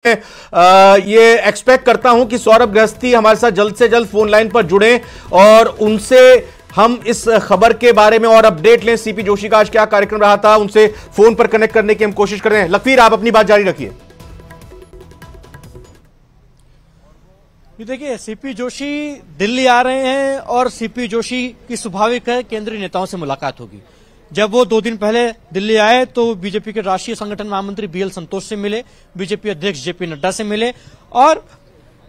ये एक्सपेक्ट करता हूं कि सौरभ गृहस्थी हमारे साथ जल्द से जल्द फोन लाइन पर जुड़े और उनसे हम इस खबर के बारे में और अपडेट लें। सीपी जोशी का आज क्या कार्यक्रम रहा था, उनसे फोन पर कनेक्ट करने की हम कोशिश कर रहे हैं। लखवीर, आप अपनी बात जारी रखिए। देखिए, सीपी जोशी दिल्ली आ रहे हैं और सीपी जोशी की स्वाभाविक है केंद्रीय नेताओं से मुलाकात होगी। जब वो 2 दिन पहले दिल्ली आए तो बीजेपी के राष्ट्रीय संगठन महामंत्री बीएल संतोष से मिले, बीजेपी अध्यक्ष जेपी नड्डा से मिले और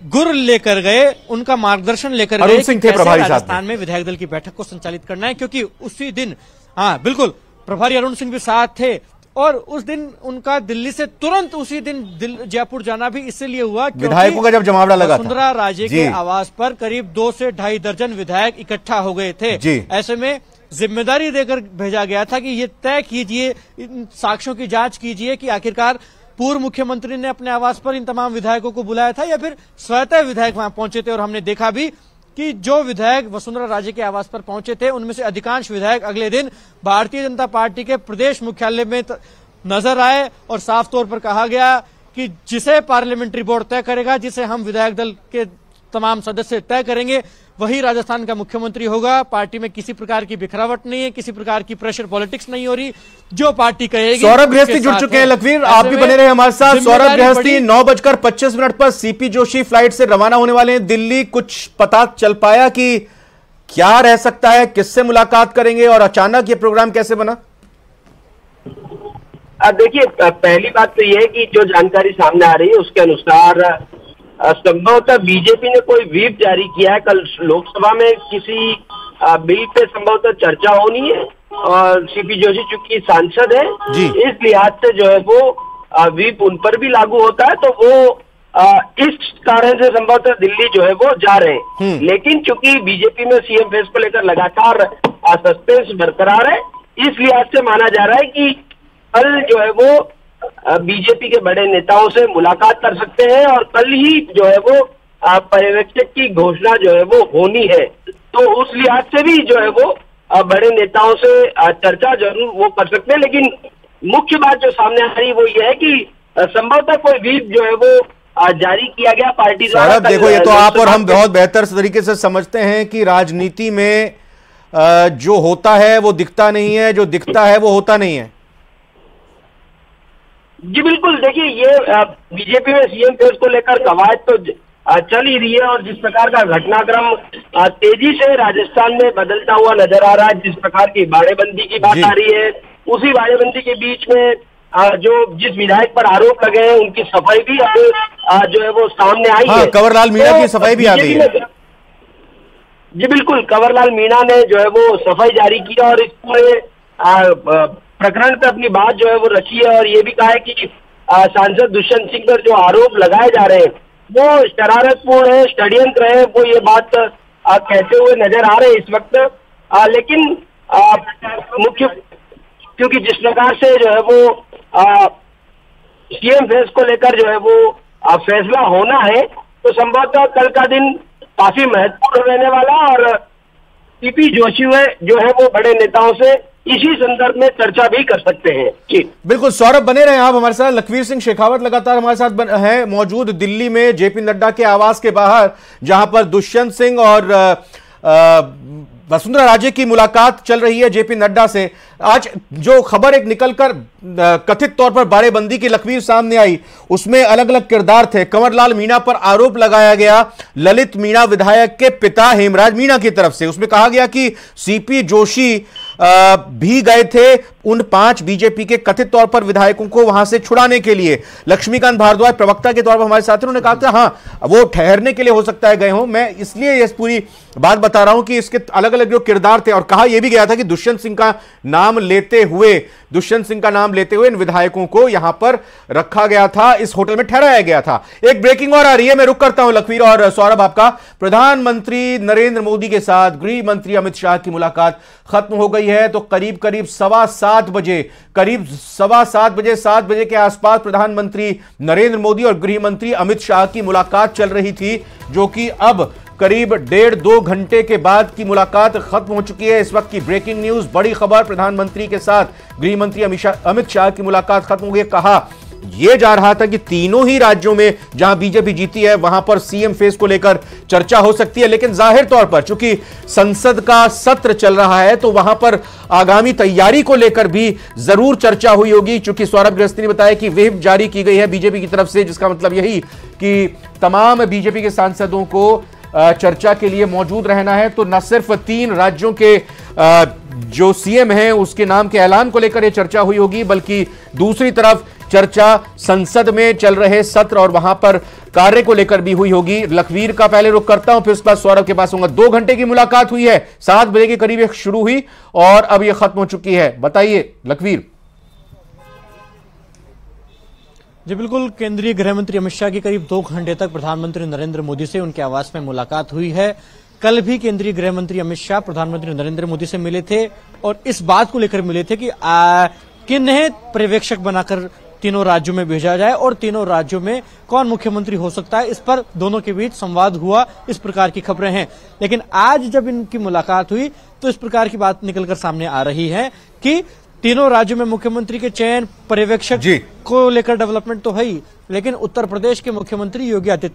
गुर लेकर गए, उनका मार्गदर्शन लेकर गए कि कैसे राजस्थान में विधायक दल की बैठक को संचालित करना है, क्योंकि उसी दिन बिल्कुल प्रभारी अरुण सिंह भी साथ थे और उस दिन उनका दिल्ली से तुरंत उसी दिन जयपुर जाना भी इसलिए हुआ विधायकों का जब जमावड़ा लगा था। वसुंधरा राजे के आवास पर करीब 2 से 2.5 दर्जन विधायक इकट्ठा हो गए थे। ऐसे में जिम्मेदारी देकर भेजा गया था कि ये तय कीजिए, इन साक्ष्यों की जांच कीजिए कि आखिरकार पूर्व मुख्यमंत्री ने अपने आवास पर इन तमाम विधायकों को बुलाया था या फिर स्वतः विधायक वहां पहुंचे थे। और हमने देखा भी कि जो विधायक वसुंधरा राजे के आवास पर पहुंचे थे उनमें से अधिकांश विधायक अगले दिन भारतीय जनता पार्टी के प्रदेश मुख्यालय में नजर आए और साफ तौर पर कहा गया कि जिसे पार्लियामेंट्री बोर्ड तय करेगा, जिसे हम विधायक दल के तमाम सदस्य तय करेंगे, वही राजस्थान का मुख्यमंत्री होगा। पार्टी में किसी प्रकार की बिखरावट नहीं है, किसी प्रकार की प्रेशर पॉलिटिक्स नहीं हो रही, जो पार्टी कहेगी। सौरभ गृहस्थी जुड़ चुके हैं। लखवीर, आप भी बने रहे हमारे साथ। सौरभ गृहस्थी 9:25 पर सीपी जोशी फ्लाइट से रवाना होने वाले हैं दिल्ली। कुछ पता चल पाया कि क्या रह सकता है, किससे मुलाकात करेंगे और अचानक ये प्रोग्राम कैसे बना? देखिए, पहली बात तो यह है कि जो जानकारी सामने आ रही है उसके अनुसार संभवतः बीजेपी ने कोई व्हिप जारी किया है। कल लोकसभा में किसी बिल पे संभवतः चर्चा होनी है और सीपी जोशी चूंकि सांसद है, इस लिहाज से जो है वो व्हिप उन पर भी लागू होता है, तो वो इस कारण से संभवतः दिल्ली जो है वो जा रहे हैं। लेकिन चूंकि बीजेपी में सीएम फेस को लेकर लगातार सस्पेंस बरकरार है, इस लिहाज से माना जा रहा है कि कल जो है वो बीजेपी के बड़े नेताओं से मुलाकात कर सकते हैं और कल ही जो है वो पर्यवेक्षक की घोषणा जो है वो होनी है। तो उस लिहाज से भी जो है वो बड़े नेताओं से चर्चा जरूर वो कर सकते हैं। लेकिन मुख्य बात जो सामने आ रही है वो ये है कि संभवतः कोई व्हिप जो है वो जारी किया गया पार्टी द्वारा। देखो, ये तो आप और हम बहुत बेहतर तरीके से समझते हैं कि राजनीति में जो होता है वो दिखता नहीं है, जो दिखता है वो होता नहीं है। जी बिल्कुल, देखिए ये बीजेपी में सीएम फेस को लेकर कवायद तो चल ही रही है और जिस प्रकार का घटनाक्रम तेजी से राजस्थान में बदलता हुआ नजर आ रहा है, जिस प्रकार की बाड़ेबंदी की बात आ रही है, उसी बाड़ेबंदी के बीच में जिस विधायक पर आरोप लगे हैं उनकी सफाई भी जो है वो सामने आई है। कंवरलाल मीणा की सफाई भी आ गई है। जी बिल्कुल, कंवरलाल मीणा ने जो है वो सफाई जारी की और इस पूरे प्रकरण पे अपनी बात जो है वो रखी है और ये भी कहा है कि सांसद दुष्यंत सिंह पर जो आरोप लगाए जा रहे हैं वो शरारतपूर्ण है, षड्यंत्र है, वो ये बात कहते हुए नजर आ रहे हैं इस वक्त। लेकिन मुख्य क्योंकि जिस प्रकार से जो है वो सीएम फेस को लेकर जो है वो फैसला होना है, तो संभवतः कल का दिन काफी महत्वपूर्ण रहने वाला और सीपी जोशी जो है वो बड़े नेताओं से इसी संदर्भ में चर्चा भी कर सकते हैं। जी बिल्कुल, सौरभ बने रहे आप हमारे साथ। लखवीर सिंह शेखावत लगातार हमारे साथ है मौजूद दिल्ली में जेपी नड्डा के आवास के बाहर, जहां पर दुष्यंत सिंह और वसुंधरा राजे की मुलाकात चल रही है जेपी नड्डा से। आज जो खबर एक निकलकर कथित तौर पर बाड़ेबंदी की लखवीर सामने आई, उसमें अलग अलग किरदार थे। कंवरलाल मीणा पर आरोप लगाया गया ललित मीणा विधायक के पिता हेमराज मीणा की तरफ से। उसमें कहा गया कि सीपी जोशी भी गए थे उन 5 बीजेपी के कथित तौर पर विधायकों को वहां से छुड़ाने के लिए। लक्ष्मीकांत भारद्वाज प्रवक्ता के तौर पर हमारे साथी, उन्होंने कहा था हाँ वो ठहरने के लिए हो सकता है गए हों। मैं इसलिए ये पूरी बात बता रहा हूं कि इसके अलग अलग जो किरदार थे, और कहा यह भी गया था कि दुष्यंत सिंह का नाम लेते हुए इन विधायकों को यहां पर रखा गया था, इस होटल में ठहराया गया था। एक ब्रेकिंग और आ रही है, मैं रुक करता हूं लखवीर और सौरभ आपका। प्रधानमंत्री नरेंद्र मोदी के साथ गृह मंत्री अमित शाह की मुलाकात खत्म हो गई है, तो करीब 7:15 बजे 7 बजे के आसपास प्रधानमंत्री नरेंद्र मोदी और गृह मंत्री अमित शाह की मुलाकात चल रही थी, जो कि अब करीब 1.5-2 घंटे के बाद की मुलाकात खत्म हो चुकी है। इस वक्त की ब्रेकिंग न्यूज, बड़ी खबर, प्रधानमंत्री के साथ गृह मंत्री अमित शाह की मुलाकात खत्म हो गई। कहा यह जा रहा था कि तीनों ही राज्यों में जहां बीजेपी जीती है वहां पर सीएम फेस को लेकर चर्चा हो सकती है, लेकिन जाहिर तौर पर चूंकि संसद का सत्र चल रहा है तो वहां पर आगामी तैयारी को लेकर भी जरूर चर्चा हुई होगी। चूंकि सौरभ गृहस्थी ने बताया कि व्हिप जारी की गई है बीजेपी की तरफ से, जिसका मतलब यही कि तमाम बीजेपी के सांसदों को चर्चा के लिए मौजूद रहना है। तो न सिर्फ 3 राज्यों के जो सीएम हैं उसके नाम के ऐलान को लेकर यह चर्चा हुई होगी, बल्कि दूसरी तरफ चर्चा संसद में चल रहे सत्र और वहां पर कार्य को लेकर भी हुई होगी। लखवीर का पहले रुख करता हूं, फिर उसके बाद सौरभ के पास होगा। 2 घंटे की मुलाकात हुई है, 7 बजे के करीब यह शुरू हुई और अब यह खत्म हो चुकी है। बताइए लखवीर। जी बिल्कुल, केंद्रीय गृह मंत्री अमित शाह की करीब 2 घंटे तक प्रधानमंत्री नरेंद्र मोदी से उनके आवास में मुलाकात हुई है। कल भी केंद्रीय गृह मंत्री अमित शाह प्रधानमंत्री नरेंद्र मोदी से मिले थे और इस बात को लेकर मिले थे कि किन्हें पर्यवेक्षक बनाकर तीनों राज्यों में भेजा जाए और तीनों राज्यों में कौन मुख्यमंत्री हो सकता है, इस पर दोनों के बीच संवाद हुआ, इस प्रकार की खबरें हैं। लेकिन आज जब इनकी मुलाकात हुई तो इस प्रकार की बात निकलकर सामने आ रही है कि तीनों राज्यों में मुख्यमंत्री के चयन, पर्यवेक्षक को लेकर डेवलपमेंट तो है ही, लेकिन उत्तर प्रदेश के मुख्यमंत्री योगी आदित्यनाथ